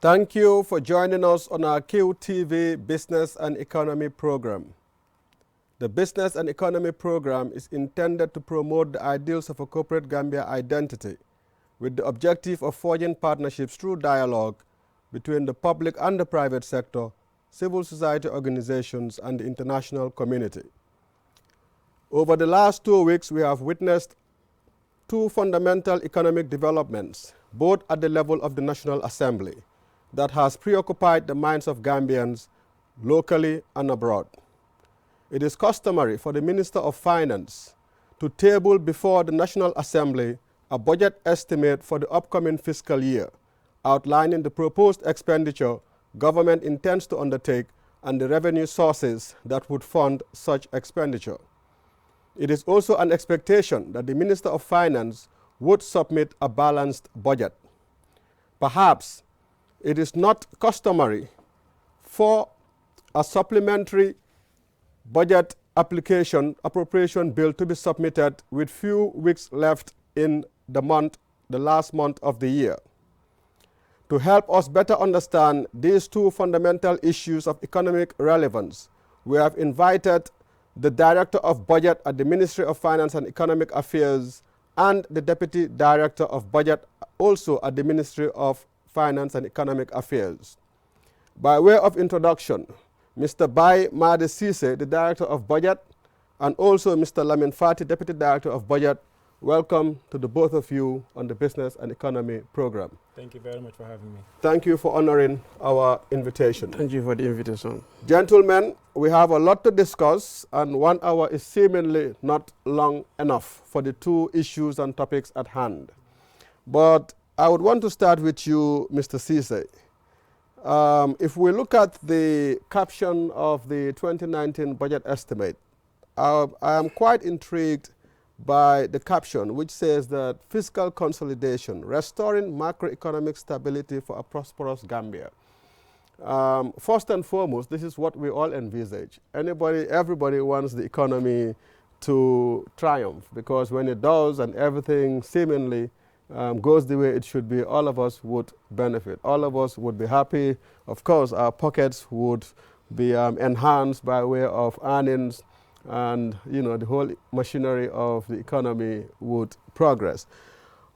Thank you for joining us on our QTV Business and Economy program. The Business and Economy program is intended to promote the ideals of a corporate Gambia identity with the objective of forging partnerships through dialogue between the public and the private sector, civil society organizations, and the international community. Over the last 2 weeks, we have witnessed two fundamental economic developments, both at the level of the National Assembly, that has preoccupied the minds of Gambians locally and abroad. It is customary for the Minister of Finance to table before the National Assembly a budget estimate for the upcoming fiscal year, outlining the proposed expenditure government intends to undertake and the revenue sources that would fund such expenditure. It is also an expectation that the Minister of Finance would submit a balanced budget. Perhaps it is not customary for a supplementary budget appropriation bill to be submitted with few weeks left in the last month of the year. To help us better understand these two fundamental issues of economic relevance, we have invited the Director of Budget at the Ministry of Finance and Economic Affairs and the Deputy Director of Budget also at the Ministry of Finance and Economic Affairs. By way of introduction, Mr. Bai Madi Sise, the Director of Budget, and also Mr. Lamin Fati, Deputy Director of Budget. Welcome to the both of you on the Business and Economy program. Thank you very much for having me. Thank you for honoring our invitation. Thank you for the invitation. Gentlemen, we have a lot to discuss, and 1 hour is seemingly not long enough for the two issues and topics at hand. But I would want to start with you, Mr. Sise. If we look at the caption of the 2019 budget estimate, I am quite intrigued by the caption, which says that fiscal consolidation, restoring macroeconomic stability for a prosperous Gambia. First and foremost, this is what we all envisage. Everybody wants the economy to triumph, because when it does and everything seemingly goes the way it should be, all of us would benefit. All of us would be happy. Of course, our pockets would be enhanced by way of earnings, and the whole machinery of the economy would progress.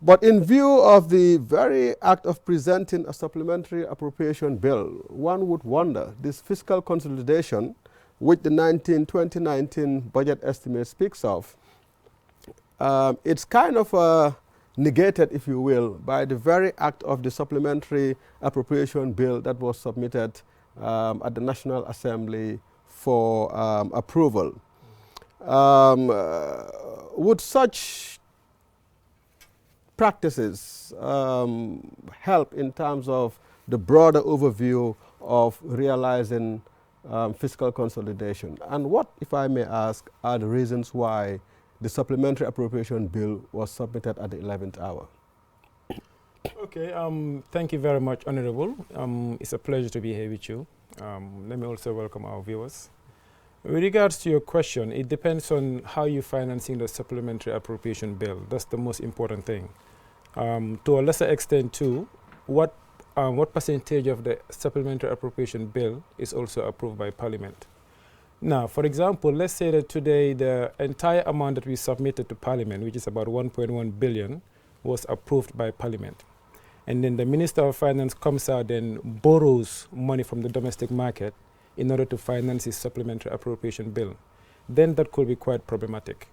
But in view of the very act of presenting a supplementary appropriation bill, one would wonder, this fiscal consolidation, which the 2019 budget estimate speaks of, it's kind of negated, if you will, by the very act of the supplementary appropriation bill that was submitted at the National Assembly for approval. Would such practices help in terms of the broader overview of realizing fiscal consolidation? And what, if I may ask, are the reasons why the supplementary appropriation bill was submitted at the 11th hour? Okay, thank you very much, Honorable. It's a pleasure to be here with you. Let me also welcome our viewers. With regards to your question, it depends on how you're financing the supplementary appropriation bill. That's the most important thing. To a lesser extent too, what percentage of the supplementary appropriation bill is also approved by Parliament? Now, for example, let's say that today the entire amount that we submitted to Parliament, which is about 1.1 billion, was approved by Parliament. And then the Minister of Finance comes out and borrows money from the domestic market in order to finance his supplementary appropriation bill. Then that could be quite problematic.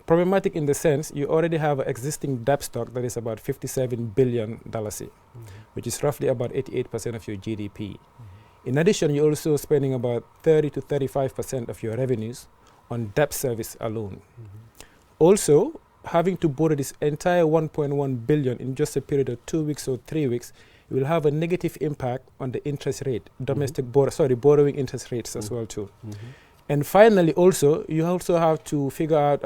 Problematic in the sense you already have an existing debt stock that is about $57 billion, which is roughly about 88% of your GDP. In addition, you're also spending about 30 to 35% of your revenues on debt service alone. Also, having to borrow this entire 1.1 billion in just a period of 2 weeks or 3 weeks, it will have a negative impact on the interest rate, borrowing interest rates as well too. And finally, also, you also have to figure out,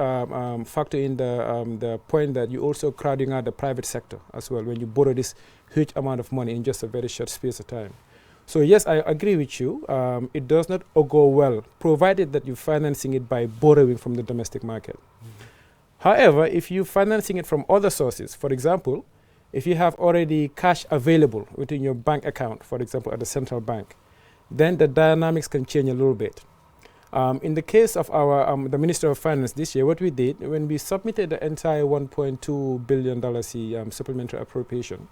factor in the point that you're also crowding out the private sector as well when you borrow this huge amount of money in just a very short space of time. So yes, I agree with you. It does not go well, provided that you're financing it by borrowing from the domestic market. However, if you're financing it from other sources, for example, if you have already cash available within your bank account, for example, at the central bank, then the dynamics can change a little bit. In the case of our the Minister of Finance this year, what we did, when we submitted the entire $1.2 billion supplementary appropriation,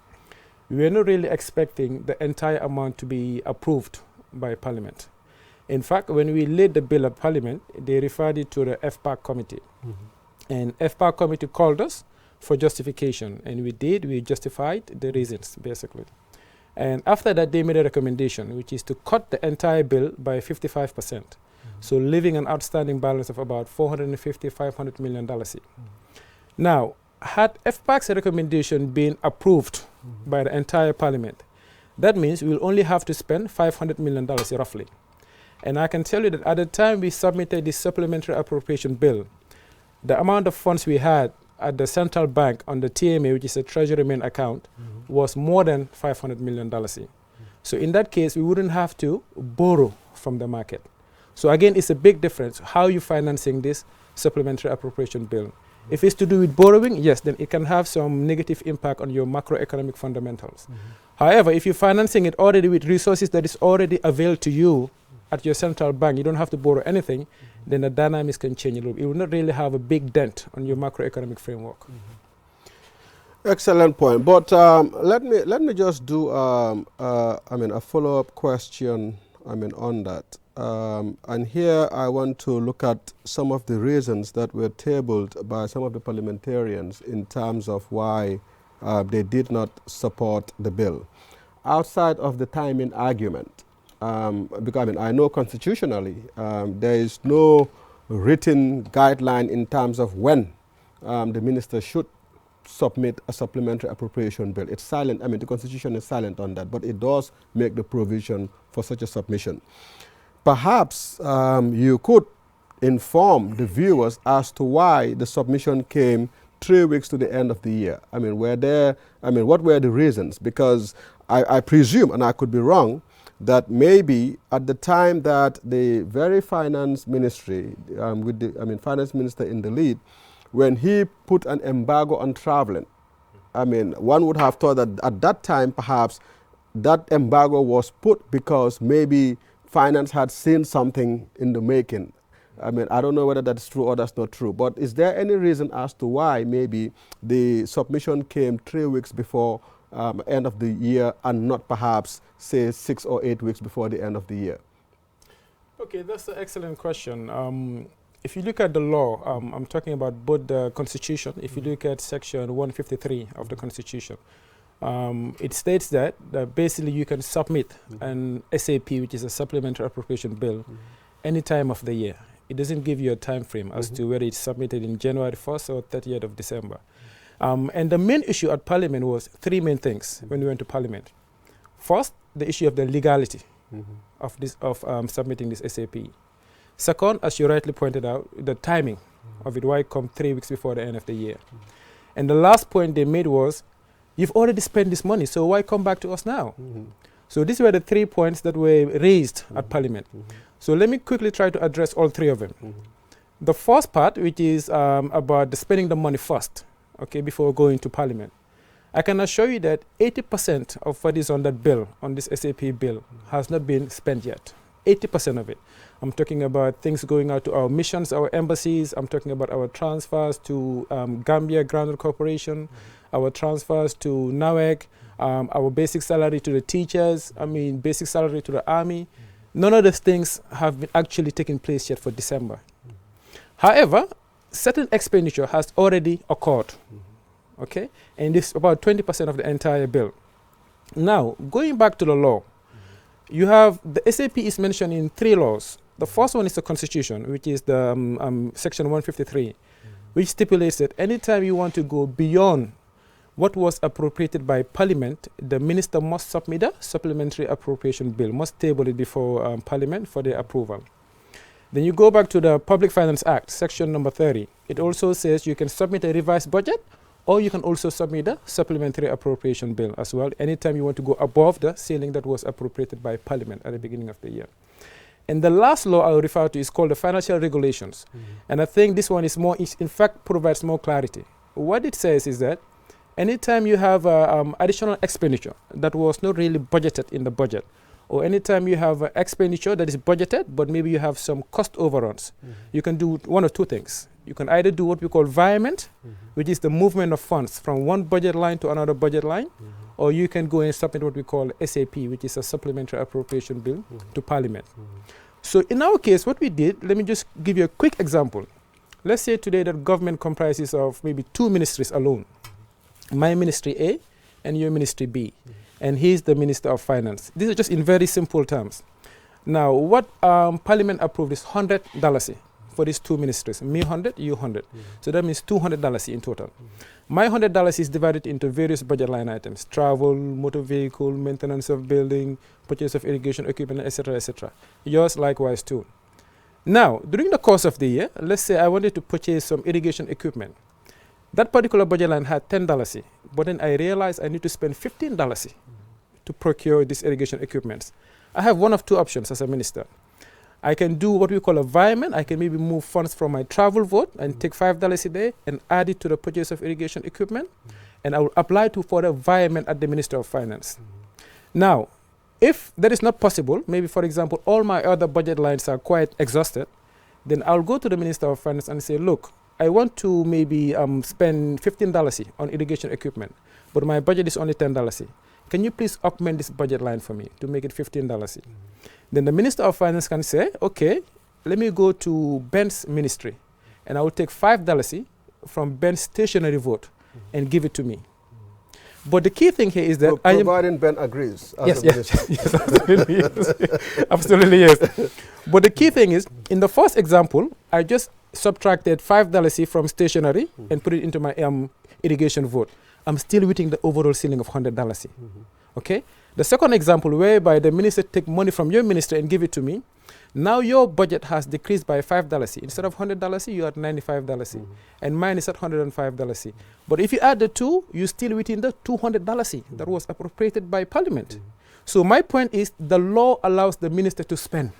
we were not really expecting the entire amount to be approved by Parliament. In fact, when we laid the bill at Parliament, they referred it to the FPAC committee. And FPAC committee called us for justification, and we justified the reasons, basically. And after that, they made a recommendation, which is to cut the entire bill by 55%. So leaving an outstanding balance of about $450, $500 million. Now, had FPAC's recommendation been approved by the entire Parliament, that means we'll only have to spend $500 million roughly. And I can tell you that at the time we submitted this supplementary appropriation bill, the amount of funds we had at the central bank on the TMA, which is a treasury main account, was more than $500 million. So in that case, we wouldn't have to borrow from the market. So again, it's a big difference how you're financing this supplementary appropriation bill. If it's to do with borrowing, yes, then it can have some negative impact on your macroeconomic fundamentals. However, if you're financing it already with resources that is already available to you at your central bank, you don't have to borrow anything, then the dynamics can change a little bit. It will not really have a big dent on your macroeconomic framework. Excellent point. But let me just do a follow-up question on that. And here I want to look at some of the reasons that were tabled by some of the parliamentarians in terms of why they did not support the bill. Outside of the timing argument, because I know constitutionally there is no written guideline in terms of when the minister should submit a supplementary appropriation bill. It's silent. The Constitution is silent on that, but it does make the provision for such a submission. Perhaps you could inform the viewers as to why the submission came 3 weeks to the end of the year. What were the reasons? Because I presume, and I could be wrong, that maybe at the time that the very finance ministry, with the finance minister in the lead, when he put an embargo on traveling, one would have thought that at that time perhaps that embargo was put because maybe finance had seen something in the making. I don't know whether that's true or that's not true, but is there any reason as to why maybe the submission came 3 weeks before end of the year and not perhaps, say, 6 or 8 weeks before the end of the year? Okay, that's an excellent question. If you look at the law, I'm talking about both the Constitution. If you look at Section 153 of the Constitution, it states that basically you can submit an SAP, which is a supplementary appropriation bill, any time of the year. It doesn't give you a time frame as to whether it's submitted in January 1st or 30th of December. And the main issue at Parliament was 3 main things when we went to Parliament. First, the issue of the legality of submitting this SAP. Second, as you rightly pointed out, the timing of it, why it come 3 weeks before the end of the year. And the last point they made was, you've already spent this money, so why come back to us now? So these were the 3 points that were raised at Parliament. So let me quickly try to address all 3 of them. The first part, which is about the spending the money first, before going to Parliament. I can assure you that 80% of what is on that bill, on this SAP bill, has not been spent yet. 80% of it. I'm talking about things going out to our missions, our embassies. I'm talking about our transfers to Gambia Grounded Corporation, our transfers to NAWEC, our basic salary to the teachers, basic salary to the army. None of those things have been actually taken place yet for December. However, certain expenditure has already occurred, and this is about 20% of the entire bill. Now, going back to the law, you have the SAP is mentioned in 3 laws. The first one is the Constitution, which is the Section 153, which stipulates that anytime you want to go beyond what was appropriated by Parliament, the minister must submit a supplementary appropriation bill, must table it before Parliament for their approval. Then you go back to the Public Finance Act, section number 30. It also says you can submit a revised budget, or you can also submit a supplementary appropriation bill as well, anytime you want to go above the ceiling that was appropriated by Parliament at the beginning of the year. And the last law I'll refer to is called the Financial Regulations. And I think this one is more, in fact, provides more clarity. What it says is that Anytime you have additional expenditure that was not really budgeted in the budget, or anytime you have expenditure that is budgeted, but maybe you have some cost overruns, you can do one of two things. You can either do what we call virement, which is the movement of funds from one budget line to another budget line, or you can go and submit what we call SAP, which is a supplementary appropriation bill to Parliament. So in our case, what we did, let me just give you a quick example. Let's say today that government comprises of maybe 2 ministries alone. My ministry A and your ministry B. And he's the Minister of Finance. These are just in very simple terms. Now, what Parliament approved is $100 for these 2 ministries. Me 100, you 100. So that means $200 in total. My $100 is divided into various budget line items: travel, motor vehicle, maintenance of building, purchase of irrigation equipment, etc., etc. Yours likewise too. Now, during the course of the year, let's say I wanted to purchase some irrigation equipment. That particular budget line had $10, but then I realized I need to spend $15 to procure this irrigation equipment. I have one of two options as a minister. I can do what we call a virement. I can maybe move funds from my travel vote and take $5 a day and add it to the purchase of irrigation equipment, and I will apply for the virement at the Minister of Finance. Now, if that is not possible, maybe for example, all my other budget lines are quite exhausted, then I'll go to the Minister of Finance and say, look, I want to maybe spend $15 on irrigation equipment, but my budget is only $10. Can you please augment this budget line for me to make it $15? Then the Minister of Finance can say, okay, let me go to Ben's ministry, and I will take $5 from Ben's stationary vote and give it to me. But the key thing here is that providing Ben agrees. Yes, absolutely, yes. Absolutely, yes. But the key thing is, in the first example, I just subtracted $5 from stationery and put it into my irrigation vote. I'm still within the overall ceiling of $100. Okay? The second example, whereby the minister take money from your ministry and give it to me, now your budget has decreased by $5. Instead of $100, you are at $95, and mine is at $105. But if you add the two, you're still within the $200 that was appropriated by Parliament. So my point is, the law allows the minister to spend,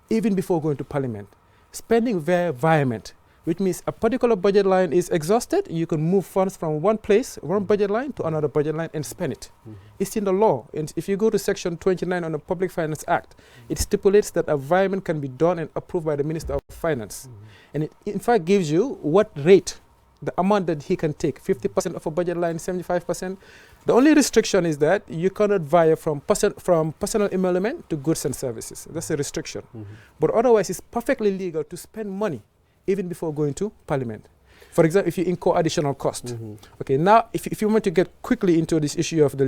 even before going to Parliament. Spending via virement, which means a particular budget line is exhausted, you can move funds from one place, one budget line, to another budget line and spend it. It's in the law. And if you go to Section 29 on the Public Finance Act, it stipulates that a virement can be done and approved by the Minister of Finance. And it in fact gives you what rate, the amount that he can take, 50% of a budget line, 75%. The only restriction is that you cannot via from personal emolument to goods and services. That's a restriction. But otherwise, it's perfectly legal to spend money even before going to Parliament. For example, if you incur additional cost. Okay, now if you want to get quickly into this issue of the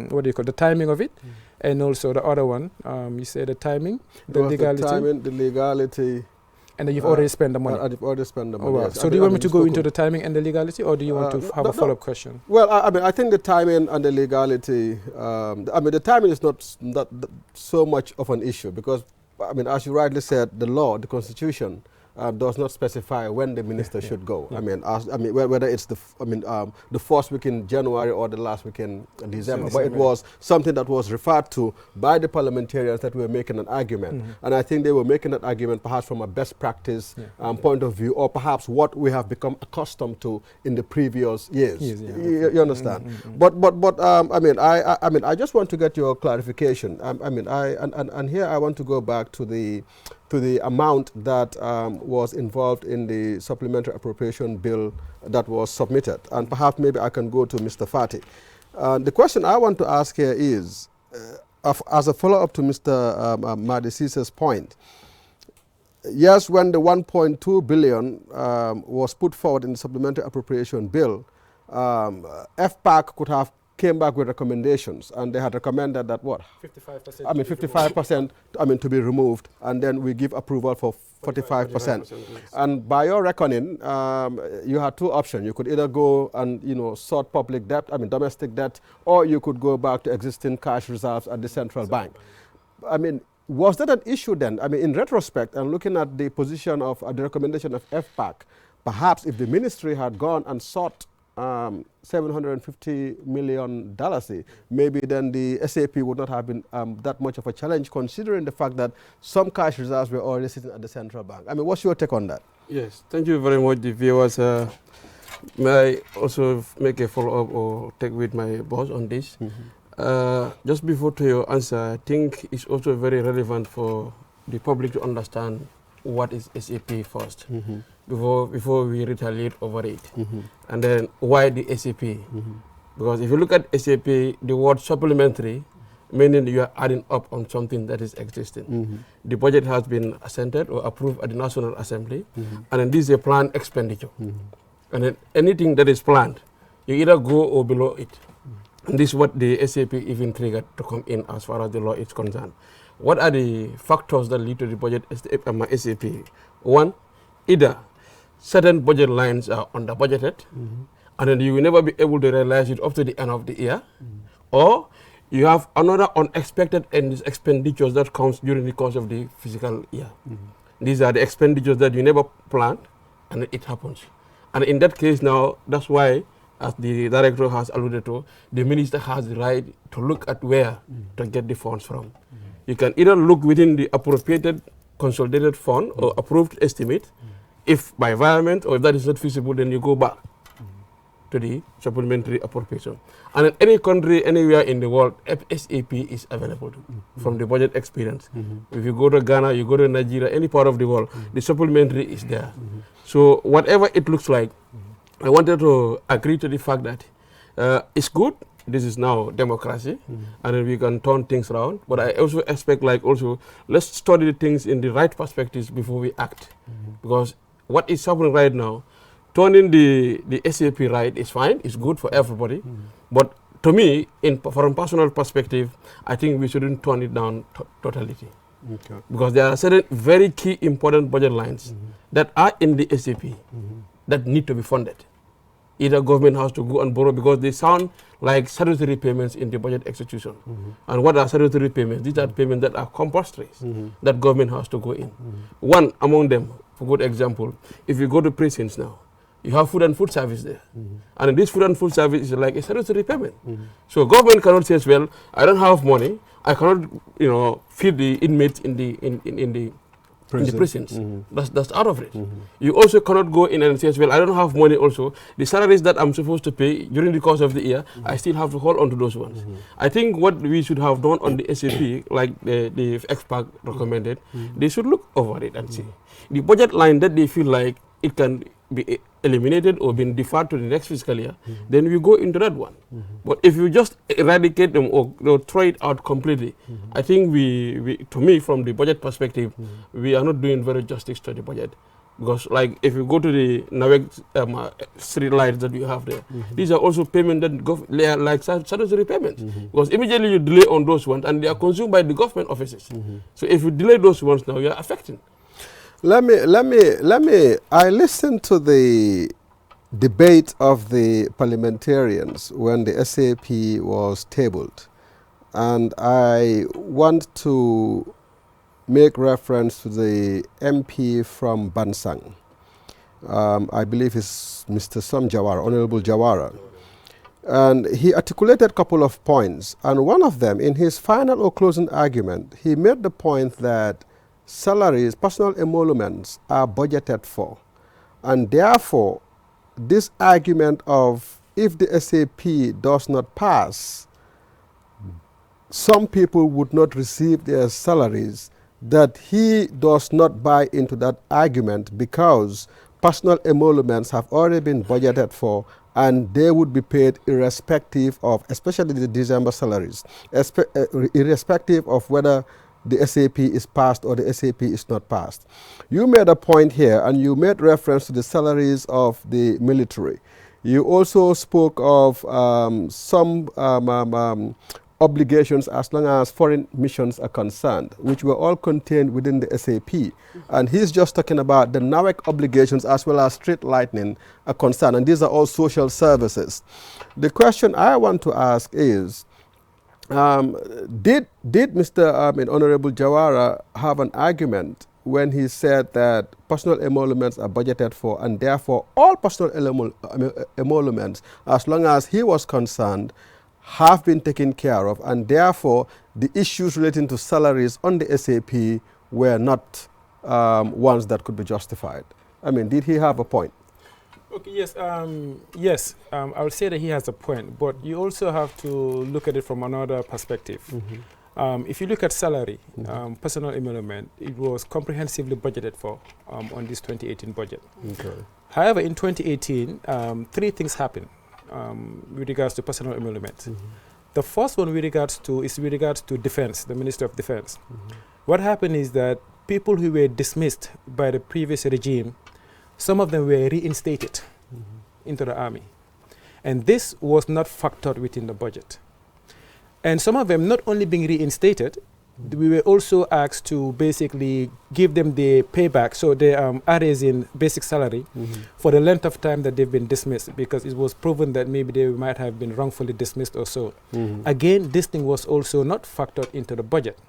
what do you call the timing of it, and also the other one, you say the timing, the legality. The timing, the legality. And then you've already spent the money. I've already spent the money. Oh, wow. Yes. So do you want me to go into the timing and the legality, or do you want to have a follow-up question? Well, I mean, I think the timing and the legality, I mean, the timing is not so much of an issue because, I mean, as you rightly said, the law, the Constitution, does not specify when the minister should go. I mean, whether it's the first week in January or the last week in December. But it was something that was referred to by the parliamentarians that were making an argument. And I think they were making that argument perhaps from a best practice point of view, or perhaps what we have become accustomed to in the previous years. You understand? But I mean, I just want to get your clarification. And here I want to go back to the amount that was involved in the supplementary appropriation bill that was submitted. And perhaps maybe I can go to Mr. Fati. The question I want to ask here is, as a follow-up to Mr. Madisisa's point, yes, when the 1.2 billion was put forward in the supplementary appropriation bill, FPAC could have came back with recommendations, and they had recommended that what? 55%. I mean, 55%. I mean, to be removed, and then we give approval for 45%. And by your reckoning, you had two options. You could either go and sort public debt, I mean domestic debt, or you could go back to existing cash reserves at the central bank. I mean, was that an issue then? I mean, in retrospect, and looking at the position of the recommendation of FPAC, perhaps if the ministry had gone and sought $750 million, maybe then the SAP would not have been that much of a challenge, considering the fact that some cash reserves were already sitting at the central bank. I mean, what's your take on that? Yes, thank you very much, the viewers. May I also make a follow-up or take with my boss on this? Just before to your answer, I think it's also very relevant for the public to understand what is SAP first, before we retaliate over it. And then why the SAP? Because if you look at SAP, the word supplementary, meaning you are adding up on something that is existing. The budget has been assented or approved at the National Assembly, and then this is a planned expenditure. And then anything that is planned, you either go or below it. And this is what the SAP even triggered to come in as far as the law is concerned. What are the factors that lead to the budget SAP? One, either certain budget lines are under budgeted, and then you will never be able to realize it up to the end of the year, or you have another unexpected expenditures that comes during the course of the fiscal year. These are the expenditures that you never planned, and it happens. And in that case now, that's why, as the director has alluded to, the minister has the right to look at where to get the funds from. You can either look within the appropriated consolidated fund or approved estimate. If by environment or if that is not feasible, then you go back to the supplementary appropriation. And in any country, anywhere in the world, SAP is available from the budget experience. If you go to Ghana, you go to Nigeria, any part of the world, the supplementary is there. So whatever it looks like, I wanted to agree to the fact that it's good. This is now democracy, and then we can turn things around. But I also expect, let's study the things in the right perspectives before we act. Because what is happening right now, turning the SAP right is fine, it's good for everybody. But to me, from a personal perspective, I think we shouldn't turn it down totality. Because there are certain very key important budget lines that are in the SAP that need to be funded. Either government has to go and borrow because they sound like statutory payments in the budget execution. And what are statutory payments? These are payments that are compulsory, that government has to go in. One among them, for good example, if you go to prisons now, you have food and food service there. And this food and food service is like a statutory payment. So government cannot say, well, I don't have money, I cannot, feed the inmates in the prisons. That's out of it. You also cannot go in and say, well, I don't have money also. The salaries that I'm supposed to pay during the course of the year, I still have to hold on to those ones. I think what we should have done on the SAP, like the expert recommended, they should look over it and see. The budget line that they feel like it can be eliminated or been deferred to the next fiscal year, then we go into that one. But if you just eradicate them or throw it out completely, I think to me, from the budget perspective, we are not doing very justice to the budget. Because like if you go to the Nawek street lights that you have there, these are also payments that like statutory payments. Because immediately you delay on those ones and they are consumed by the government offices. So if you delay those ones now, you are affecting. Let me, I listened to the debate of the parliamentarians when the SAP was tabled, and I want to make reference to the MP from Bansang. I believe it's Mr. Sam Jawara, Honorable Jawara. And he articulated a couple of points, and one of them, in his final or closing argument, he made the point that salaries, personal emoluments are budgeted for. And therefore, this argument of if the SAP does not pass, some people would not receive their salaries, that he does not buy into that argument because personal emoluments have already been budgeted for and they would be paid irrespective of, especially the December salaries, irrespective of whether the SAP is passed or the SAP is not passed. You made a point here and you made reference to the salaries of the military. You also spoke of some obligations as long as foreign missions are concerned, which were all contained within the SAP. And he's just talking about the NAWEC obligations as well as street lighting are concerned, and these are all social services. The question I want to ask is, did Mr. Honorable Jawara have an argument when he said that personal emoluments are budgeted for and therefore all personal emoluments, as long as he was concerned, have been taken care of, and therefore the issues relating to salaries on the SAP were not ones that could be justified? I mean, did he have a point? Okay, yes, I would say that he has a point, but you also have to look at it from another perspective. If you look at salary, personal emolument, it was comprehensively budgeted for on this 2018 budget. Okay. However, in 2018, three things happened with regards to personal emolument. The first one is with regards to defense, the Minister of Defense. What happened is that people who were dismissed by the previous regime, some of them were reinstated into the army. And this was not factored within the budget. And some of them not only being reinstated, we were also asked to basically give them the payback, so the arrays in basic salary for the length of time that they've been dismissed, because it was proven that maybe they might have been wrongfully dismissed or so. Again, this thing was also not factored into the budget.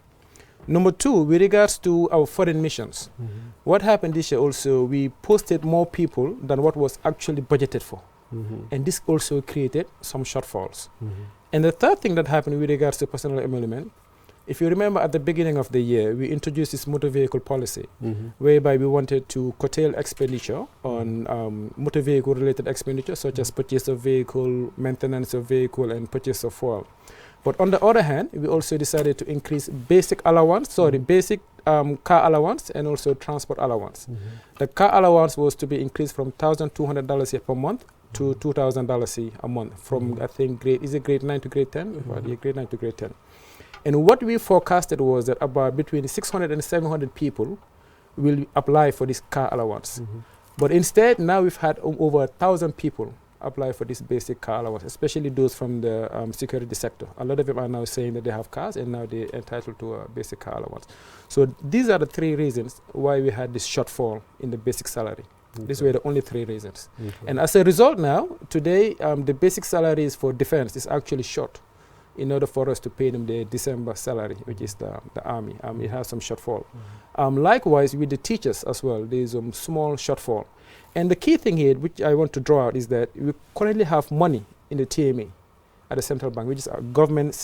Number two, with regards to our foreign missions, what happened this year also, we posted more people than what was actually budgeted for. And this also created some shortfalls. And the third thing that happened with regards to personal emolument, if you remember at the beginning of the year, we introduced this motor vehicle policy, whereby we wanted to curtail expenditure on motor vehicle related expenditure, such as purchase of vehicle, maintenance of vehicle, and purchase of fuel. But on the other hand, we also decided to increase basic allowance, basic car allowance and also transport allowance. The car allowance was to be increased from $1,200 per month to $2,000 a month from, I think, grade 9 to grade 10? Yeah, grade 9 to grade 10. And what we forecasted was that about between 600 and 700 people will apply for this car allowance. But instead, now we've had over 1,000 people apply for this basic car allowance, especially those from the security sector. A lot of them are now saying that they have cars and now they're entitled to a basic car allowance. So these are the three reasons why we had this shortfall in the basic salary. These were the only three reasons. And as a result now, today, the basic salaries for defense is actually short in order for us to pay them the December salary, which is the army. It has some shortfall. Likewise, with the teachers as well, there's a small shortfall. And the key thing here, which I want to draw out, is that we currently have money in the TMA at the central bank, which is a government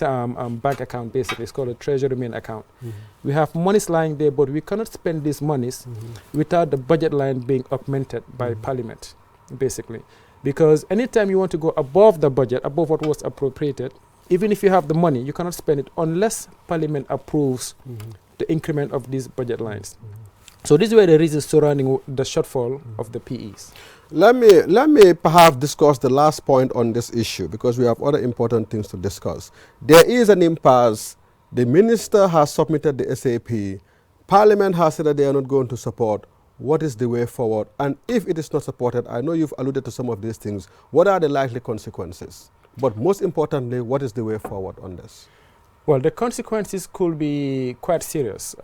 bank account, basically. It's called a treasury main account. We have monies lying there, but we cannot spend these monies without the budget line being augmented by Parliament, basically. Because anytime you want to go above the budget, above what was appropriated, even if you have the money, you cannot spend it unless Parliament approves the increment of these budget lines. So these were the reasons surrounding the shortfall of the PEs. Let me perhaps discuss the last point on this issue, because we have other important things to discuss. There is an impasse. The minister has submitted the SAP. Parliament has said that they are not going to support. What is the way forward? And if it is not supported, I know you've alluded to some of these things, what are the likely consequences? But most importantly, what is the way forward on this? Well, the consequences could be quite serious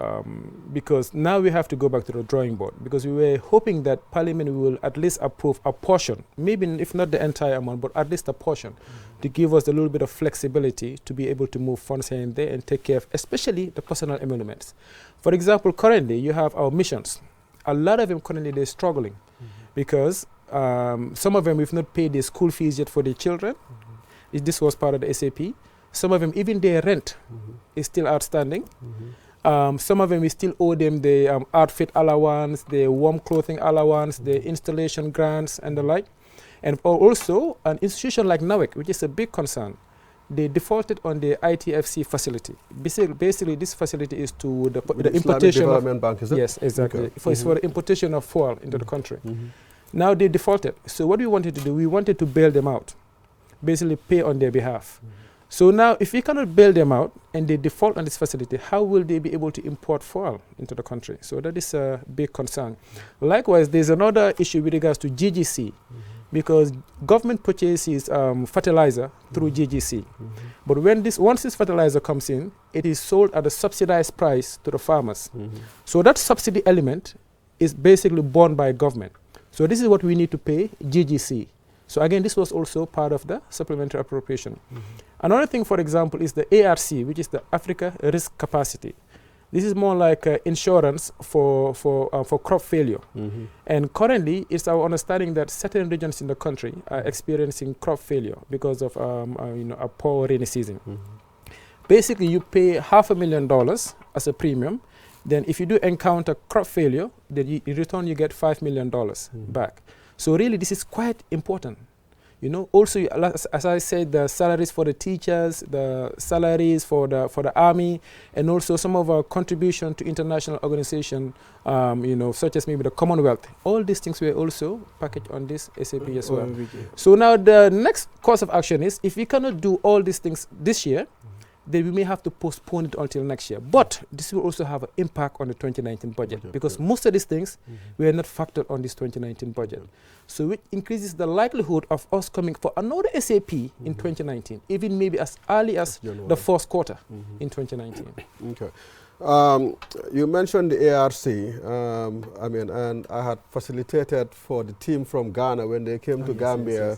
because now we have to go back to the drawing board, because we were hoping that Parliament will at least approve a portion, maybe if not the entire amount, but at least a portion to give us a little bit of flexibility to be able to move funds here and there and take care of especially the personal emoluments. For example, currently you have our missions. A lot of them currently they're struggling because some of them we've not paid their school fees yet for their children. This was part of the SAP. Some of them, even their rent is still outstanding. Some of them, we still owe them the outfit allowance, the warm clothing allowance, the installation grants, and the like. And also, an institution like NAWEC, which is a big concern, they defaulted on the ITFC facility. Basically, this facility is to the importation Development Bank, is it? Yes, exactly. Okay. It's for the importation of fuel into the country. Now they defaulted. So what we wanted to do, we wanted to bail them out, basically pay on their behalf. So now, if we cannot bail them out and they default on this facility, how will they be able to import fuel into the country? So that is a big concern. Likewise, there's another issue with regards to GGC, because government purchases fertilizer through GGC. But once this fertilizer comes in, it is sold at a subsidized price to the farmers. So that subsidy element is basically borne by government. So this is what we need to pay GGC. So again, this was also part of the supplementary appropriation. Another thing, for example, is the ARC, which is the Africa Risk Capacity. This is more like insurance for crop failure. And currently, it's our understanding that certain regions in the country are experiencing crop failure because of a poor rainy season. Basically, you pay $500,000 as a premium. Then if you do encounter crop failure, then in return you get $5 million back. So really, this is quite important. You know, also, as I said, the salaries for the teachers, the salaries for the army, and also some of our contribution to international organization, you know, such as maybe the Commonwealth. All these things were also packaged on this SAP as well. So now the next course of action is, if we cannot do all these things this year, then we may have to postpone it until next year. But this will also have an impact on the 2019 budget, because most of these things were not factored on this 2019 budget. So it increases the likelihood of us coming for another SAP in 2019, even maybe as early as the first quarter in 2019. Okay. You mentioned the ARC, I mean, and I had facilitated for the team from Ghana when they came to Gambia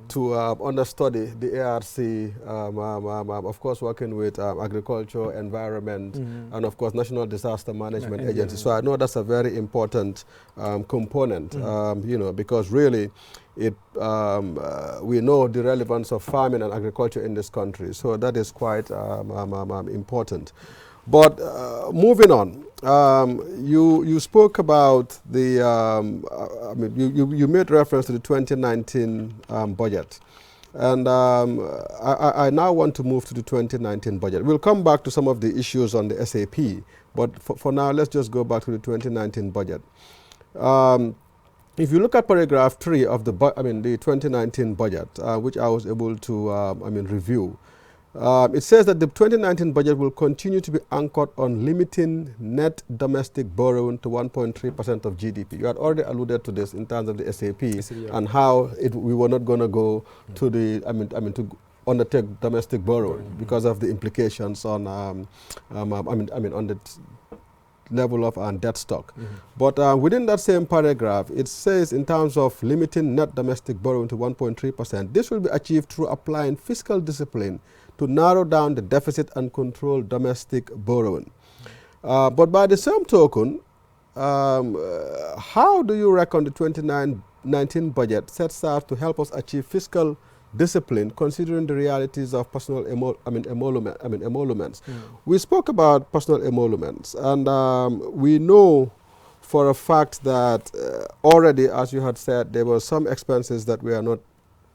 to understudy the ARC, of course working with agriculture, environment, and of course National Disaster Management Agency. So I know that's a very important component, you know, because really it, we know the relevance of farming and agriculture in this country. So that is quite important. But moving on, you spoke about the, I mean, you made reference to the 2019 budget. And I now want to move to the 2019 budget. We'll come back to some of the issues on the SAP, but for now, let's just go back to the 2019 budget. If you look at paragraph 3 of the 2019 budget, which I was able to review, it says that the 2019 budget will continue to be anchored on limiting net domestic borrowing to 1.3% of GDP. You had already alluded to this in terms of the SAP and how we were not going to go to the, to undertake domestic borrowing because of the implications on, on the level of our debt stock. But within that same paragraph, it says in terms of limiting net domestic borrowing to 1.3%, this will be achieved through applying fiscal discipline to narrow down the deficit and control domestic borrowing. But by the same token, how do you reckon the 2019 budget sets out to help us achieve fiscal discipline, considering the realities of personal emoluments? We spoke about personal emoluments, and we know for a fact that already, as you had said, there were some expenses that were not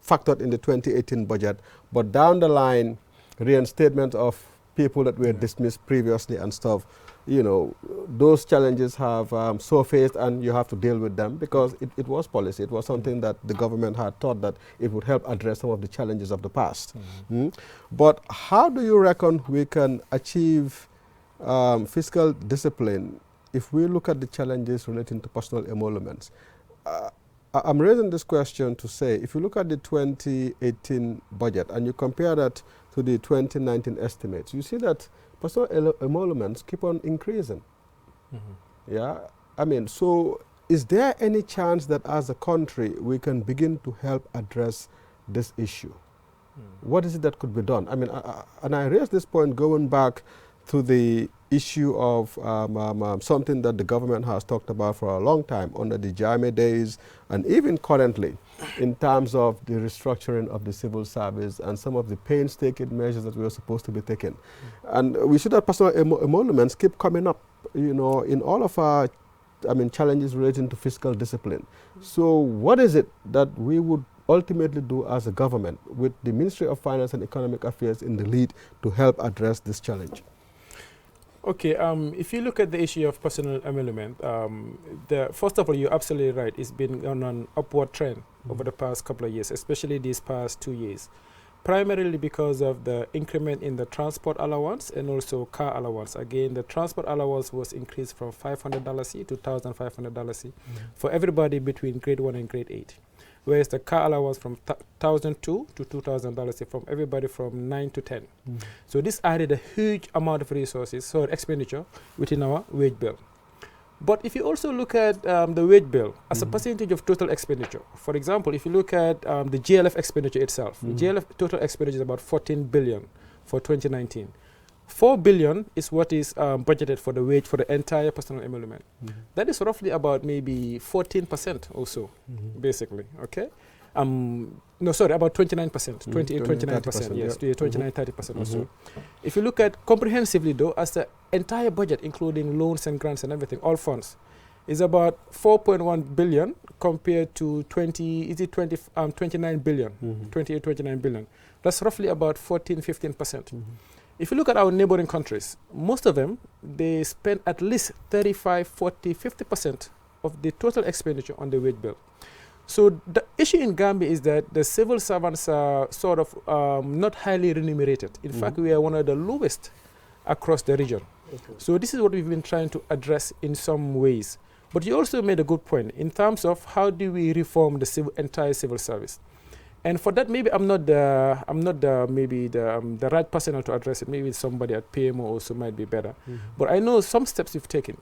factored in the 2018 budget, but down the line, reinstatement of people that were dismissed previously and stuff, you know, those challenges have surfaced, and you have to deal with them because it was policy. It was something that the government had thought that it would help address some of the challenges of the past. But how do you reckon we can achieve fiscal discipline if we look at the challenges relating to personal emoluments? I'm raising this question to say, if you look at the 2018 budget and you compare that to the 2019 estimates, you see that personal emoluments keep on increasing. Yeah, I mean, so is there any chance that as a country we can begin to help address this issue? What is it that could be done? I mean, and I raised this point going back to the issue of something that the government has talked about for a long time under the Jammeh days and even currently in terms of the restructuring of the civil service and some of the painstaking measures that we are supposed to be taking. And we see that personal emoluments keep coming up, you know, in all of our challenges relating to fiscal discipline. So what is it that we would ultimately do as a government with the Ministry of Finance and Economic Affairs in the lead to help address this challenge? Okay, if you look at the issue of personal emolument, first of all, you're absolutely right. It's been on an upward trend over the past couple of years, especially these past 2 years, primarily because of the increment in the transport allowance and also car allowance. Again, the transport allowance was increased from $500 to $1,500 for everybody between grade 1 and grade 8. Whereas the car allowance from $1,200 to $2,000 from everybody from 9 to 10. So this added a huge amount of resources, so expenditure within our wage bill. But if you also look at the wage bill as a percentage of total expenditure, for example, if you look at the GLF expenditure itself, GLF total expenditure is about $14 billion for 2019. $4 billion is what is budgeted for the wage for the entire personal emolument. That is roughly about maybe 14% or so, basically, okay? No, sorry, about 29%, 29%, yes, 29-30% or so. If you look at comprehensively though, as the entire budget, including loans and grants and everything, all funds, is about 4.1 billion compared to 29 billion, 28, 29 billion. That's roughly about 14, 15%. If you look at our neighboring countries, most of them, they spend at least 35, 40, 50% of the total expenditure on the wage bill. So the issue in Gambia is that the civil servants are sort of not highly remunerated. In fact, we are one of the lowest across the region. So this is what we've been trying to address in some ways. But you also made a good point in terms of how do we reform the entire civil service. And for that, maybe I'm not the right person to address it. Maybe somebody at PMO also might be better. But I know some steps we've taken.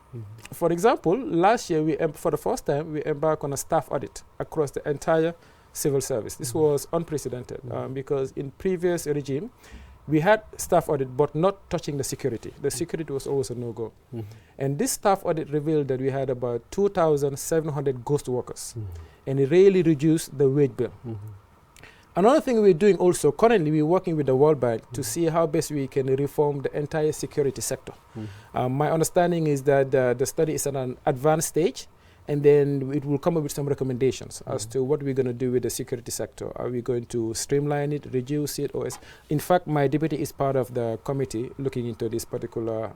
For example, last year, for the first time, we embarked on a staff audit across the entire civil service. This was unprecedented because in previous regime, we had staff audit, but not touching the security. The security was always a no-go. And this staff audit revealed that we had about 2,700 ghost workers. And it really reduced the wage bill. Another thing we're doing also, currently we're working with the World Bank to see how best we can reform the entire security sector. My understanding is that the study is at an advanced stage, and then it will come up with some recommendations as to what we're going to do with the security sector. Are we going to streamline it, reduce it? Or in fact, my deputy is part of the committee looking into this particular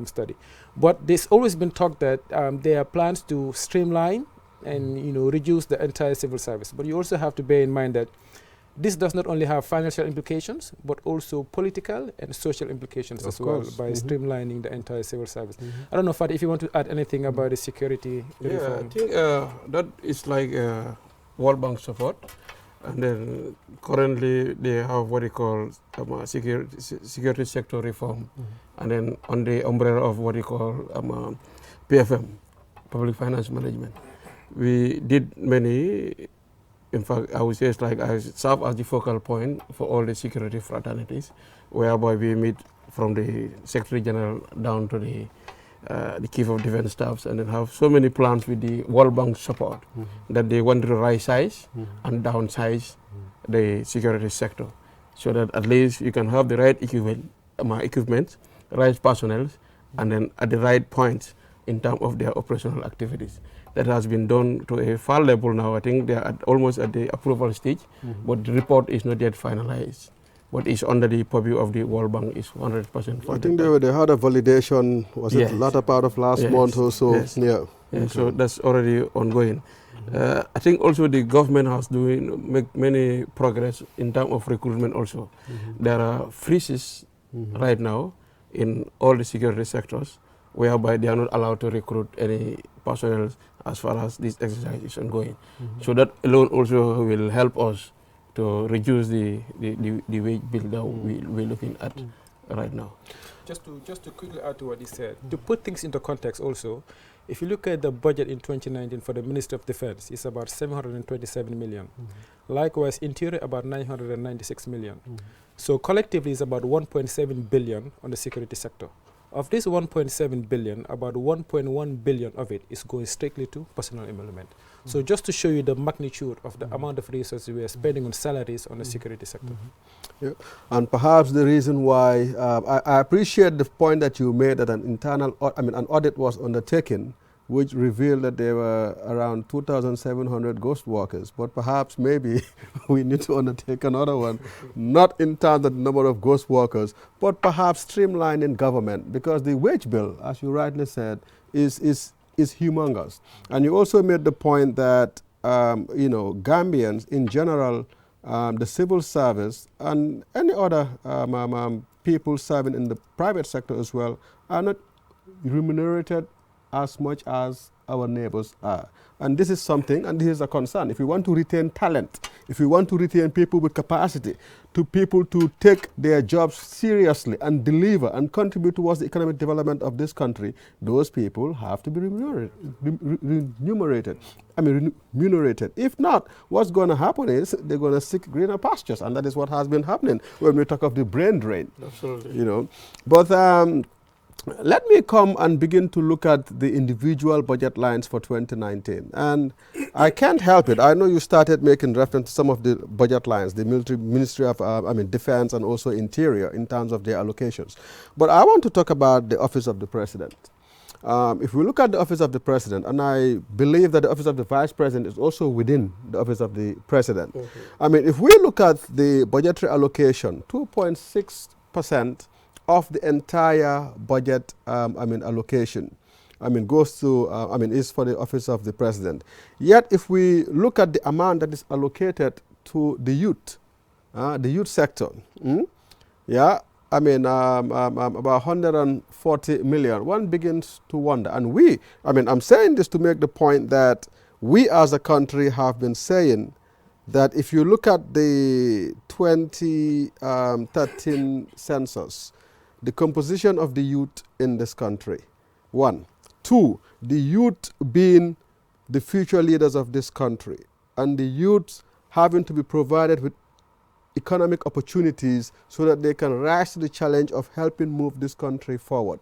study. But there's always been talk that there are plans to streamline and reduce the entire civil service. But you also have to bear in mind that this does not only have financial implications, but also political and social implications as well by streamlining the entire civil service. I don't know, Fadi, if you want to add anything about the security reform. I think that is like World Bank support. And then currently they have what they call security sector reform. And then on the umbrella of what they call PFM, Public Finance Management. We did many. In fact, I would say it's like I serve as the focal point for all the security fraternities, whereby we meet from the Secretary General down to the Chief of Defense Staffs, and then have so many plans with the World Bank support that they want to right size and downsize the security sector, so that at least you can have the right equipment, right personnel, and then at the right points in terms of their operational activities. That has been done to a far level now. I think they are almost at the approval stage, but the report is not yet finalized. But it's under the purview of the World Bank, is 100% funded. I think they had a validation, was it the latter part of last month or so? So that's already ongoing. I think also the government has make many progress in terms of recruitment also. There are freezes right now in all the security sectors, whereby they are not allowed to recruit any personnel as far as this exercise is ongoing. So that alone also will help us to reduce the wage bill that we're looking at right now. Just to quickly add to what he said, to put things into context also, if you look at the budget in 2019 for the Ministry of Defense, it's about 727 million. Likewise, Interior about 996 million. So collectively, it's about 1.7 billion on the security sector. Of this 1.7 billion, about 1.1 billion of it is going strictly to personal emolument. So just to show you the magnitude of the amount of resources we are spending on salaries on the security sector. And perhaps the reason why, I appreciate the point that you made that an audit was undertaken, which revealed that there were around 2,700 ghost workers. But perhaps maybe we need to undertake another one, not in terms of the number of ghost workers, but perhaps streamlining government, because the wage bill, as you rightly said, is humongous. And you also made the point that Gambians in general, the civil service and any other people serving in the private sector as well, are not remunerated as much as our neighbors are. And this is something, and this is a concern. If we want to retain talent, if we want to retain people with capacity, to people to take their jobs seriously and deliver and contribute towards the economic development of this country, those people have to be remunerated. If not, what's going to happen is they're going to seek greener pastures, and that is what has been happening when we talk of the brain drain. Absolutely. But let me come and begin to look at the individual budget lines for 2019. And I can't help it. I know you started making reference to some of the budget lines, the Ministry of Defense and also Interior in terms of their allocations. But I want to talk about the Office of the President. If we look at the office of the president, and I believe that the office of the vice president is also within the office of the president. I mean, if we look at the budgetary allocation, 2.6% of the entire budget, allocation, goes to, is for the office of the president. Yet, if we look at the amount that is allocated to the youth sector, about 140 million. One begins to wonder. And I'm saying this to make the point that we as a country have been saying that if you look at the 2013 census, the composition of the youth in this country, 1. 2, the youth being the future leaders of this country, and the youth having to be provided with economic opportunities so that they can rise to the challenge of helping move this country forward.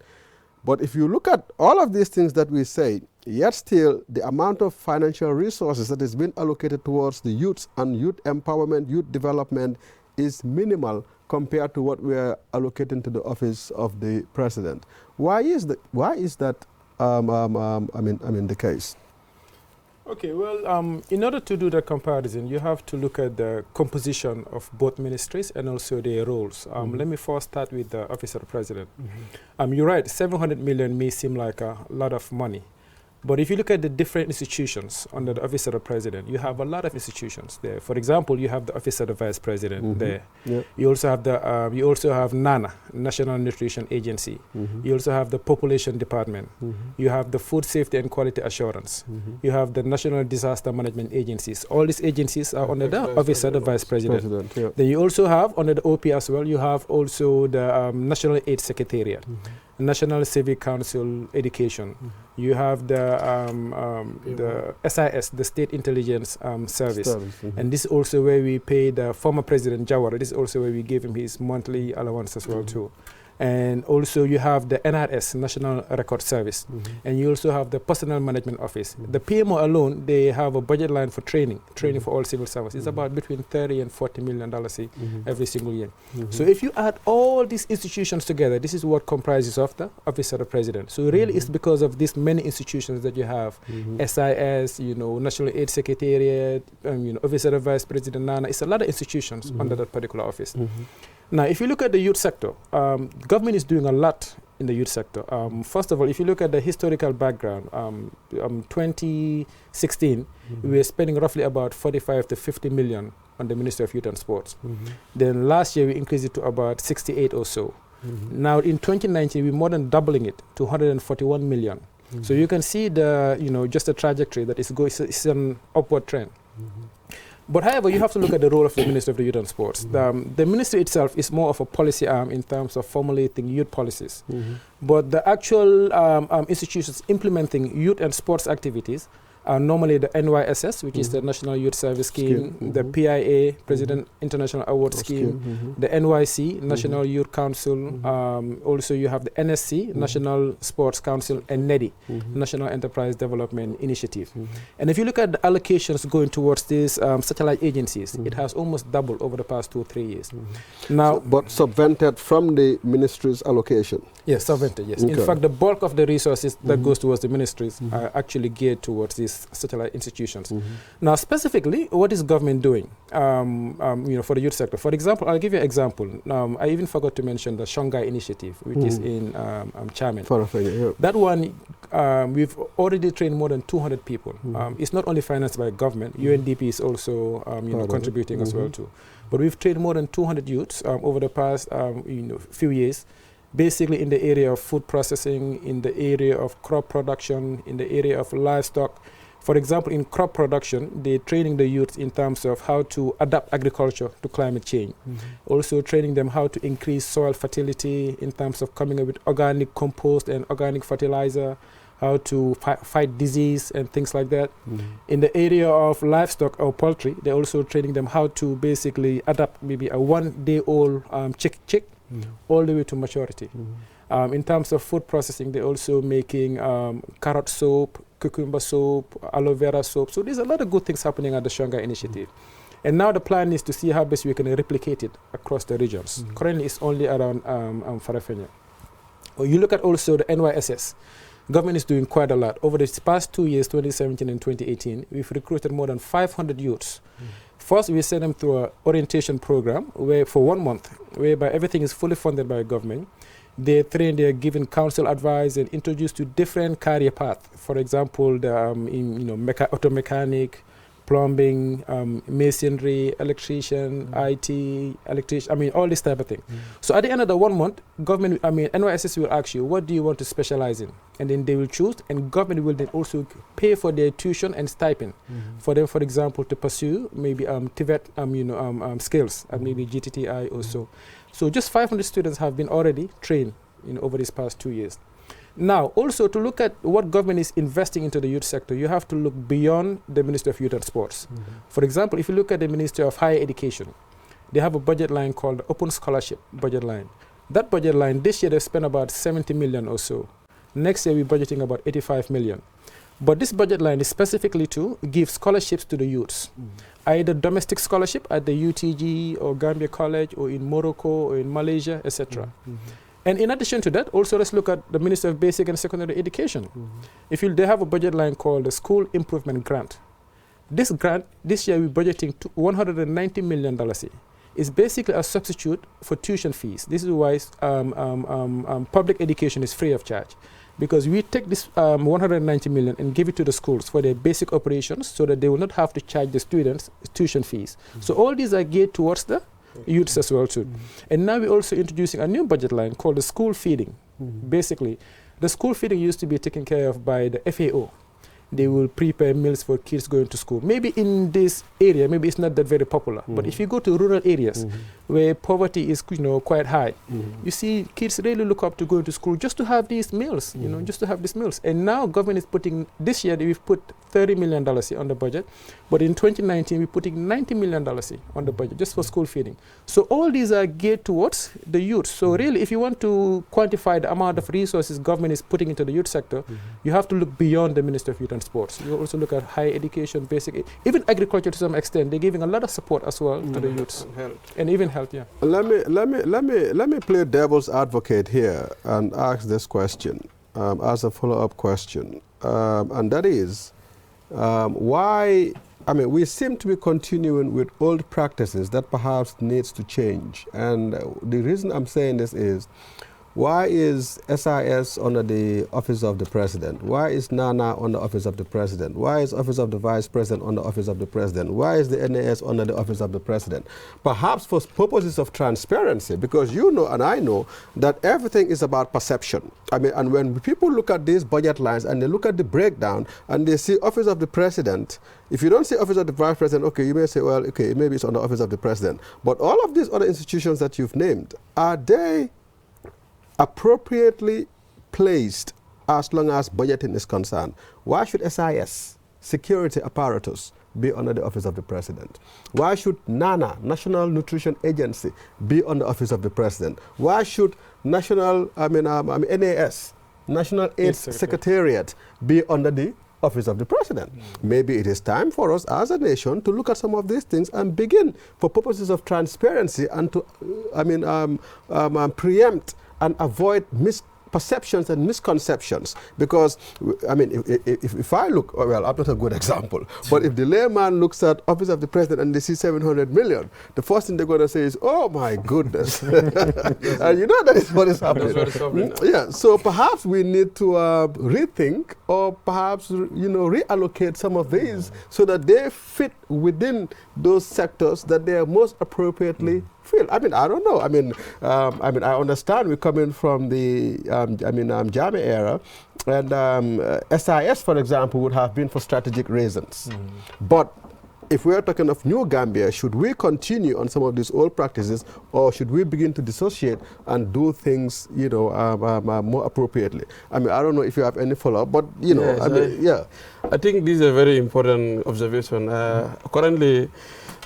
But if you look at all of these things that we say, yet still the amount of financial resources that is being allocated towards the youth and youth empowerment, youth development is minimal compared to what we are allocating to the office of the president. Why is that the case? Okay, well, in order to do that comparison, you have to look at the composition of both ministries and also their roles. Let me first start with the Office of the President. You're right, 700 million may seem like a lot of money. But if you look at the different institutions under the Office of the President, you have a lot of institutions there. For example, you have the Office of the Vice President there. Yep. You also have the NANA, National Nutrition Agency. You also have the Population Department. You have the Food Safety and Quality Assurance. You have the National Disaster Management Agencies. All these agencies are under the Office of the Vice President. Yep. Then you also have under the OP as well. You have also the National Aid Secretariat. National Civic Council Education. You have the SIS, the State Intelligence Service. And this is also where we pay the former President Jawara. This is also where we gave him his monthly allowance as well too. And also you have the NRS, National Record Service. And you also have the Personnel Management Office. The PMO alone, they have a budget line for training for all civil servants. It's about between $30 and $40 million every single year. So if you add all these institutions together, this is what comprises of the Office of the President. So really it's because of these many institutions that you have, SIS, National Aid Secretariat, Office of the Vice President, NANA. It's a lot of institutions under that particular office. Now, if you look at the youth sector, government is doing a lot in the youth sector. First of all, if you look at the historical background, 2016, we were spending roughly about 45 to 50 million on the Ministry of Youth and Sports. Then last year, we increased it to about 68 or so. Now, in 2019, we're more than doubling it to 141 million. So you can see the, just the trajectory that is it's an upward trend. But however, you have to look at the role of the Ministry of the Youth and Sports. The ministry itself is more of a policy arm in terms of formulating youth policies. But the actual institutions implementing youth and sports activities are normally the NYSS, which is the National Youth Service Scheme, the PIA, President International Award Scheme, the NYC, National Youth Council, also you have the NSC, National Sports Council, and NEDI, National Enterprise Development Initiative. And if you look at the allocations going towards these satellite agencies, it has almost doubled over the past 2 or 3 years. Now, but subvented from the ministry's allocation? Yes, subvented, yes. Okay. In fact, the bulk of the resources that goes towards the ministries are actually geared towards these satellite institutions. Now, specifically, what is government doing for the youth sector? For example, I'll give you an example. I even forgot to mention the Shanghai Initiative, which is in Chairman. That one, we've already trained more than 200 people. It's not only financed by government. UNDP is also contributing as well too. But we've trained more than 200 youths over the past few years, basically in the area of food processing, in the area of crop production, in the area of livestock. For example, in crop production, they're training the youth in terms of how to adapt agriculture to climate change. Also training them how to increase soil fertility in terms of coming up with organic compost and organic fertilizer, how to fight disease and things like that. In the area of livestock or poultry, they're also training them how to basically adapt maybe a 1-day-old chick all the way to maturity. In terms of food processing, they're also making carrot soap, cucumber soap, aloe vera soap. So there's a lot of good things happening at the Shanghai Initiative. And now the plan is to see how best we can replicate it across the regions. Currently, it's only around Farafenni. Or you look at also the NYSS. government is doing quite a lot. Over the past 2 years, 2017 and 2018, we've recruited more than 500 youths. First, we send them through an orientation program where for 1 month, whereby everything is fully funded by government. They're trained, they're given counsel advice and introduced to different career paths. For example, auto mechanic, plumbing, masonry, electrician, IT, electrician, all this type of thing. So at the end of the 1 month, government, NYSS will ask you, what do you want to specialize in? And then they will choose, and government will then also pay for their tuition and stipend for them, for example, to pursue maybe TVET, skills, and maybe GTTI or so. So just 500 students have been already trained over these past 2 years. Now, also to look at what government is investing into the youth sector, you have to look beyond the Ministry of Youth and Sports. For example, if you look at the Ministry of Higher Education, they have a budget line called the Open Scholarship budget line. That budget line, this year they spent about 70 million or so. Next year we're budgeting about 85 million. But this budget line is specifically to give scholarships to the youths, either domestic scholarship at the UTG or Gambia College or in Morocco or in Malaysia, etc. And in addition to that, also let's look at the Ministry of Basic and Secondary Education. They have a budget line called the School Improvement Grant. This grant, this year we're budgeting $190 million. It's basically a substitute for tuition fees. This is why public education is free of charge. Because we take this 190 million and give it to the schools for their basic operations so that they will not have to charge the students tuition fees. So all these are geared towards the youths as well too. And now we're also introducing a new budget line called the school feeding. Basically, the school feeding used to be taken care of by the FAO. They will prepare meals for kids going to school. Maybe in this area, maybe it's not that very popular. But if you go to rural areas where poverty is quite high, you see kids really look up to going to school just to have these meals, just to have these meals. And now government is putting, this year we've put $30 million on the budget. But in 2019, we're putting $90 million on the budget just for school feeding. So all these are geared towards the youth. So really, if you want to quantify the amount of resources government is putting into the youth sector, you have to look beyond the Ministry of Youth and Sports. You also look at higher education, basic, even agriculture to some extent. They're giving a lot of support as well to the youths, and even health. Yeah. Let me play devil's advocate here and ask this question as a follow-up question, and that is why. We seem to be continuing with old practices that perhaps needs to change, and the reason I'm saying this is, why is SIS under the Office of the President? Why is NANA under the Office of the President? Why is Office of the Vice President under the Office of the President? Why is the NAS under the Office of the President? Perhaps for purposes of transparency, because you know and I know that everything is about perception. And when people look at these budget lines and they look at the breakdown and they see Office of the President, if you don't say Office of the Vice President, okay, you may say, well, okay, maybe it's under Office of the President. But all of these other institutions that you've named, are they appropriately placed as long as budgeting is concerned? Why should SIS, security apparatus, be under the Office of the President? Why should NANA, National Nutrition Agency, be under the Office of the President? Why should National, NAS, National AIDS Secretariat, be under the Office of the President? Maybe it is time for us as a nation to look at some of these things and begin, for purposes of transparency, and to preempt and avoid misperceptions and misconceptions. Because, if I look, well, I'm not a good example, but if the layman looks at Office of the President and they see 700 million, the first thing they're going to say is, oh my goodness. And you know that is what is happening. That's what is happening. Yeah, so perhaps we need to rethink, or perhaps, reallocate some of these so that they fit within those sectors that they are most appropriately feel. I don't know. I understand we're coming from the JAME era, and SIS, for example, would have been for strategic reasons. But if we are talking of New Gambia, should we continue on some of these old practices, or should we begin to dissociate and do things, more appropriately? I don't know if you have any follow-up, but I think this is a very important observation. Currently,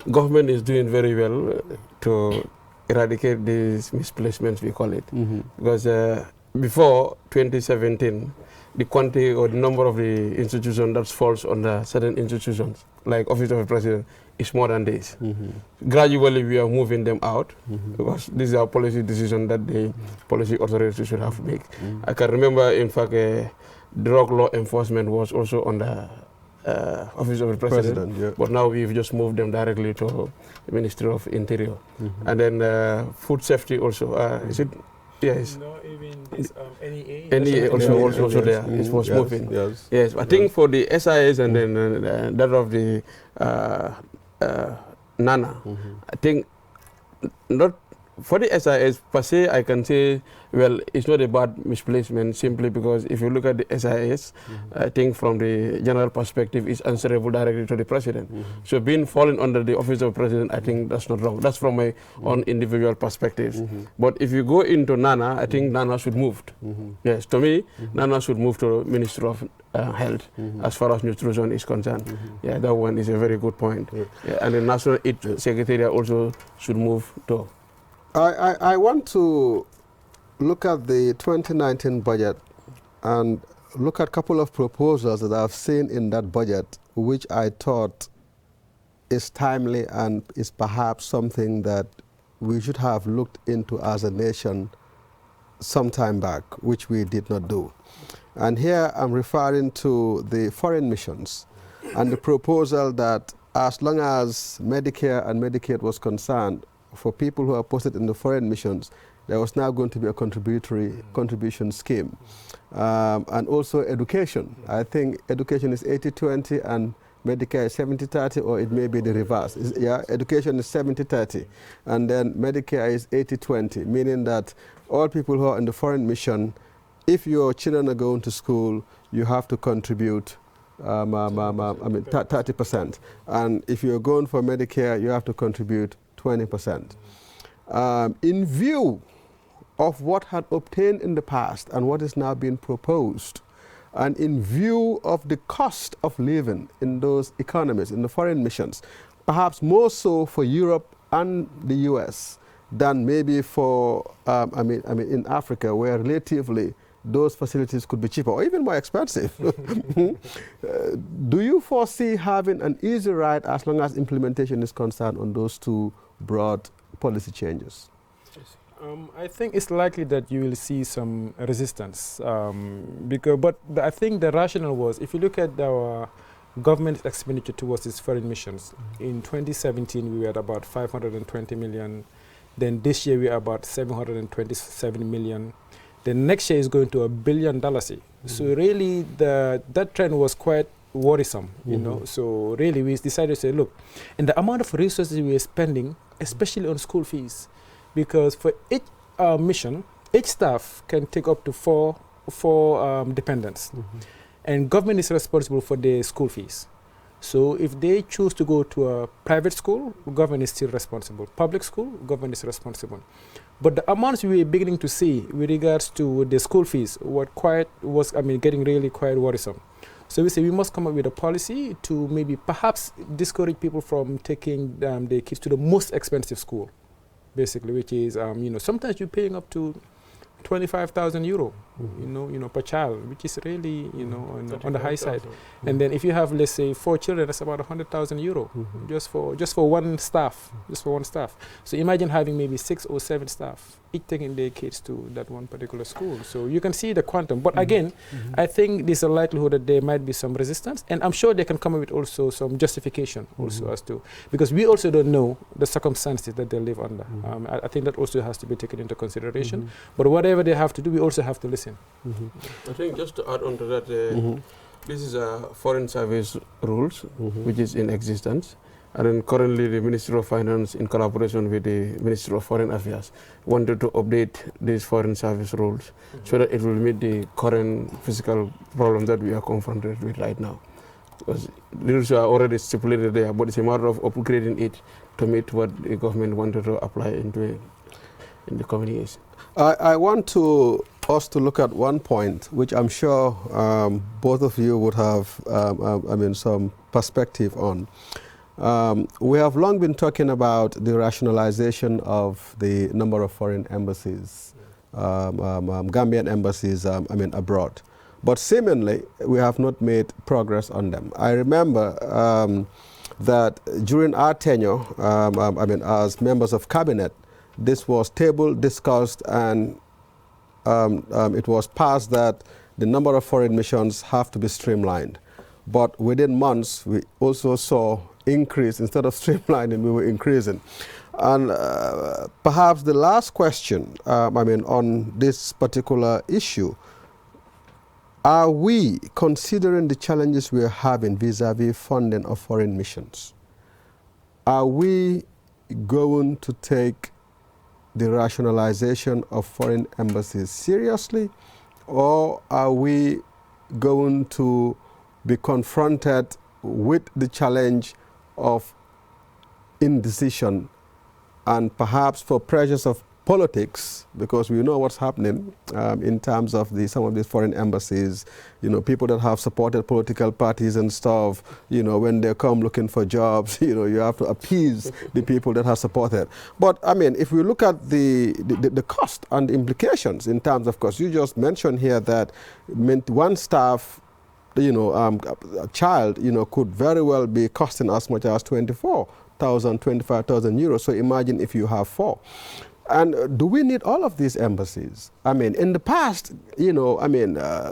government is doing very well to eradicate these misplacements, we call it. Because before 2017, the quantity or the number of the institutions that falls under certain institutions, like Office of the President, is more than this. Gradually, we are moving them out, because this is our policy decision that the policy authorities should have to make. I can remember, in fact, drug law enforcement was also on the Office of the President, Yeah. but now we've just moved them directly to the Ministry of Interior. Mhm. And then food safety also, is it? Yes. No, even this NEA. NEA also there. Mhm. It was Yes, moving. Yes. Yes, I think for the SIS and then that of the NANA, Mhm. I think not for the SIS per se, I can say, well, it's not a bad misplacement simply because if you look at the SIS, I think from the general perspective, it's answerable directly to the president. So being fallen under the office of president, I think that's not wrong. That's from my own individual perspectives. But if you go into NANA, I think NANA should move. Yes, to me, NANA should move to Ministry of Health as far as nutrition is concerned. Yeah, that one is a very good point. Yeah, and the National Aid Secretariat also should move to. I want to look at the 2019 budget and look at a couple of proposals that I've seen in that budget, which I thought is timely and is perhaps something that we should have looked into as a nation some time back, which we did not do. And here I'm referring to the foreign missions and the proposal that as long as Medicare and Medicaid was concerned, for people who are posted in the foreign missions, there was now going to be a contribution scheme. And also education. I think education is 80-20 and Medicare is 70-30, or it may be the reverse. Yeah, education is 70-30, and then Medicare is 80-20, meaning that all people who are in the foreign mission, if your children are going to school, you have to contribute 30%. And if you're going for Medicare, you have to contribute 20%. In view of what had obtained in the past and what is now being proposed, and in view of the cost of living in those economies, in the foreign missions, perhaps more so for Europe and the US than maybe for, in Africa, where relatively those facilities could be cheaper or even more expensive. Do you foresee having an easy ride as long as implementation is concerned on those two broad policy changes? I think it's likely that you will see some resistance, but I think the rationale was, if you look at our government expenditure towards its foreign missions, in 2017 we were at about 520 million, then this year we are about 727 million, then next year is going to $1 billion. So really that trend was quite worrisome, you know. So really we decided to say, look, and the amount of resources we are spending, especially on school fees, because for each mission, each staff can take up to four dependents, and government is responsible for the school fees. So if they choose to go to a private school, government is still responsible. Public school, government is responsible. But the amounts we were beginning to see with regards to the school fees getting really quite worrisome. So we say we must come up with a policy to maybe perhaps discourage people from taking their kids to the most expensive school, basically, which is, sometimes you're paying up to 25,000 euro, per child, which is really, on the high side. And then if you have, let's say, 4 children, that's about 100,000 euro just for one staff, So imagine having maybe 6 or 7 staff, each taking their kids to that one particular school. So you can see the quantum. But again, I think there's a likelihood that there might be some resistance, and I'm sure they can come up with also some justification also as to, because we also don't know the circumstances that they live under. I think that also has to be taken into consideration. But whatever they have to do, we also have to listen. I think just to add on to that, this is a foreign service rules which is in existence, and then currently the Ministry of Finance, in collaboration with the Ministry of Foreign Affairs, wanted to update these foreign service rules so that it will meet the current physical problem that we are confronted with right now. Because the rules are already stipulated there, but it's a matter of upgrading it to meet what the government wanted to apply in the coming years. I want us to look at one point, which I'm sure both of you would have, some perspective on. We have long been talking about the rationalization of the number of foreign embassies, Gambian embassies, abroad. But seemingly, we have not made progress on them. I remember that during our tenure, as members of cabinet, this was tabled, discussed, and it was passed that the number of foreign missions have to be streamlined. But within months, we also saw increase. Instead of streamlining, we were increasing. And perhaps the last question, on this particular issue, are we considering the challenges we are having vis-a-vis funding of foreign missions? Are we going to take the rationalization of foreign embassies seriously, or are we going to be confronted with the challenge of indecision and perhaps for pressures of politics, because we know what's happening in terms of some of these foreign embassies, people that have supported political parties and stuff, when they come looking for jobs, you have to appease the people that have supported. But if we look at the cost and the implications in terms of cost, you just mentioned here that one staff, a child, could very well be costing as much as 24,000, 25,000 euros. So imagine if you have 4. And do we need all of these embassies? In the past,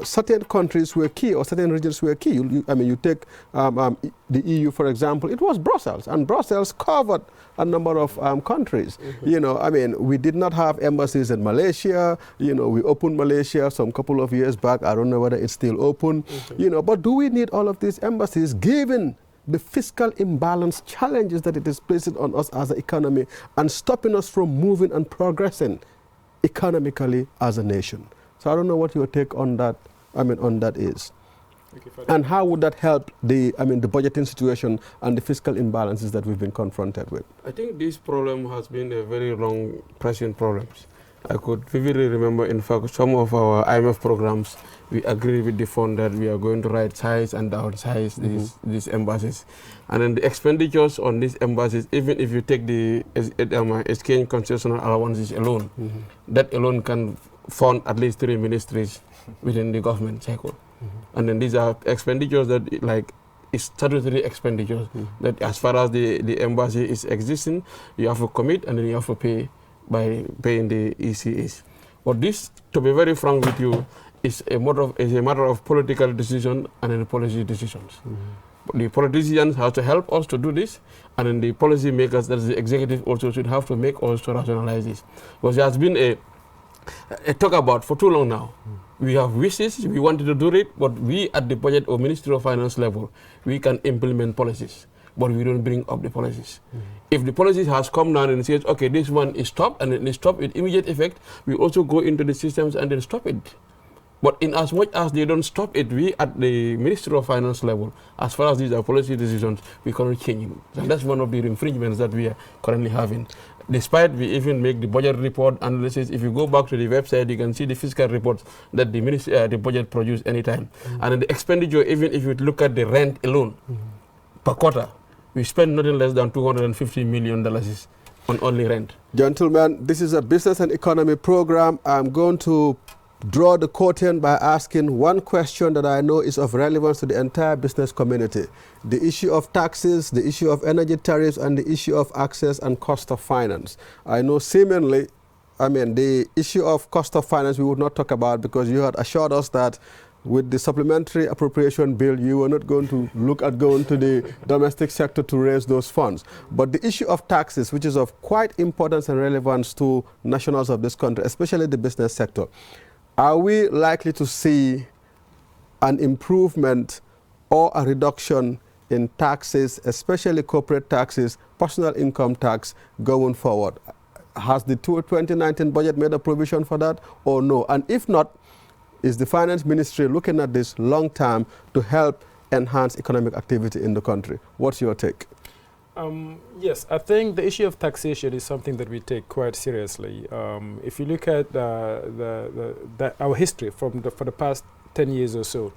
certain countries were key or certain regions were key. You take the EU, for example, it was Brussels, and Brussels covered a number of countries. We did not have embassies in Malaysia. We opened Malaysia some couple of years back. I don't know whether it's still open. But do we need all of these embassies given the fiscal imbalance challenges that it is placing on us as an economy and stopping us from moving and progressing economically as a nation? So I don't know what your take on that, on that is. And how would that help the budgeting situation and the fiscal imbalances that we've been confronted with? I think this problem has been a very long pressing problem. I could vividly remember, in fact, some of our IMF programs, we agree with the fund that we are going to right size and downsize these embassies. And then the expenditures on these embassies, even if you take the exchange concessional allowances alone, that alone can fund at least 3 ministries within the government cycle. And then these are expenditures that is statutory expenditures that as far as the embassy is existing, you have to commit and then you have to pay by paying the ECAs. But this, to be very frank with you, is a matter of political decision and then policy decisions. But the politicians have to help us to do this, and then the policy makers, that is the executive, also should have to make us to rationalize this. Because there has been a talk about for too long now. We have wishes, we wanted to do it, but we at the budget or Ministry of Finance level, we can implement policies, but we don't bring up the policies. If the policy has come down and says, okay, this one is stopped, and it is stopped with immediate effect, we also go into the systems and then stop it. But in as much as they don't stop it, we at the Ministry of Finance level, as far as these are policy decisions, we cannot change it. So that's one of the infringements that we are currently having. Despite we even make the budget report analysis, if you go back to the website, you can see the fiscal reports that the budget produce anytime. And the expenditure, even if you look at the rent alone, per quarter, we spend nothing less than $250 million on only rent. Gentlemen, this is a business and economy program. I'm going to draw the curtain by asking one question that I know is of relevance to the entire business community. The issue of taxes, the issue of energy tariffs, and the issue of access and cost of finance. I know seemingly, the issue of cost of finance we would not talk about, because you had assured us that with the supplementary appropriation bill, you were not going to look at going to the domestic sector to raise those funds. But the issue of taxes, which is of quite importance and relevance to nationals of this country, especially the business sector, are we likely to see an improvement or a reduction in taxes, especially corporate taxes, personal income tax, going forward? Has the 2019 budget made a provision for that or no? And if not, is the Finance Ministry looking at this long term to help enhance economic activity in the country? What's your take? Yes, I think the issue of taxation is something that we take quite seriously. If you look at our history for the past 10 years or so,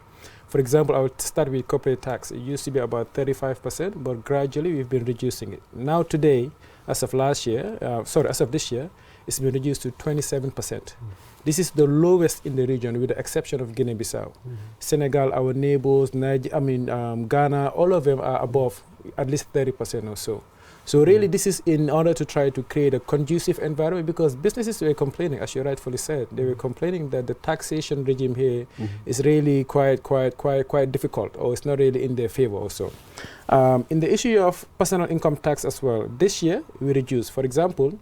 for example, I would start with corporate tax. It used to be about 35%, but gradually we've been reducing it. Now today, as of this year, it's been reduced to 27%. This is the lowest in the region, with the exception of Guinea-Bissau. Senegal, our neighbors, Ghana, all of them are above at least 30% or so. So really this is in order to try to create a conducive environment, because businesses were complaining, as you rightfully said, they were complaining that the taxation regime here is really quite difficult, or it's not really in their favor also. In the issue of personal income tax as well, this year we reduced. For example,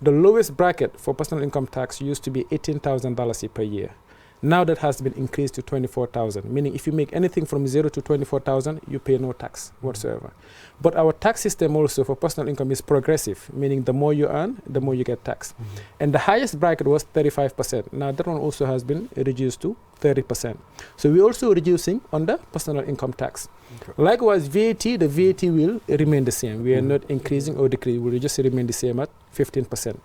the lowest bracket for personal income tax used to be $18,000 per year. Now that has been increased to $24,000, meaning if you make anything from 0 to $24,000, you pay no tax whatsoever. But our tax system also for personal income is progressive, meaning the more you earn, the more you get taxed. And the highest bracket was 35%. Now that one also has been reduced to 30%. So we're also reducing on the personal income tax. Okay. Likewise, VAT, the VAT will remain the same. We are not increasing or decreasing, we will just remain the same at 15%.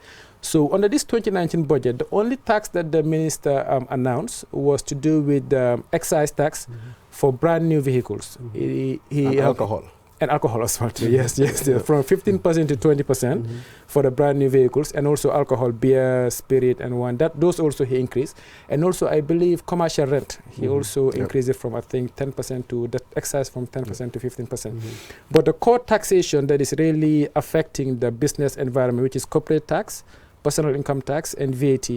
So under this 2019 budget, the only tax that the minister announced was to do with the excise tax for brand new vehicles. And alcohol. And alcohol as well too, yes, from 15% to 20% for the brand new vehicles, and also alcohol, beer, spirit, and wine. Those also he increased. And also I believe commercial rent, he also increased it from I think 10% to the excise from 10% to 15%. But the core taxation that is really affecting the business environment, which is corporate tax, personal income tax, and VAT,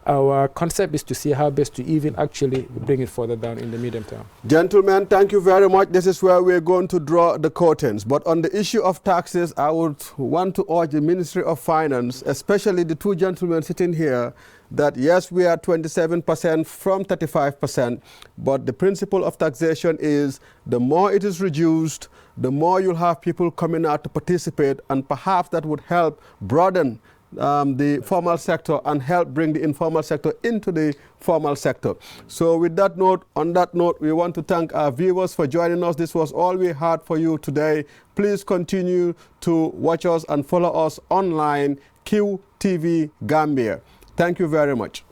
our concept is to see how best to even actually bring it further down in the medium term. Gentlemen, thank you very much. This is where we're going to draw the curtains. But on the issue of taxes, I would want to urge the Ministry of Finance, especially the two gentlemen sitting here, that yes, we are 27% from 35%, but the principle of taxation is the more it is reduced, the more you'll have people coming out to participate, and perhaps that would help broaden the formal sector and help bring the informal sector into the formal sector. So with that note, on that note, we want to thank our viewers for joining us. This was all we had for you today. Please continue to watch us and follow us online, QTV Gambia. Thank you very much.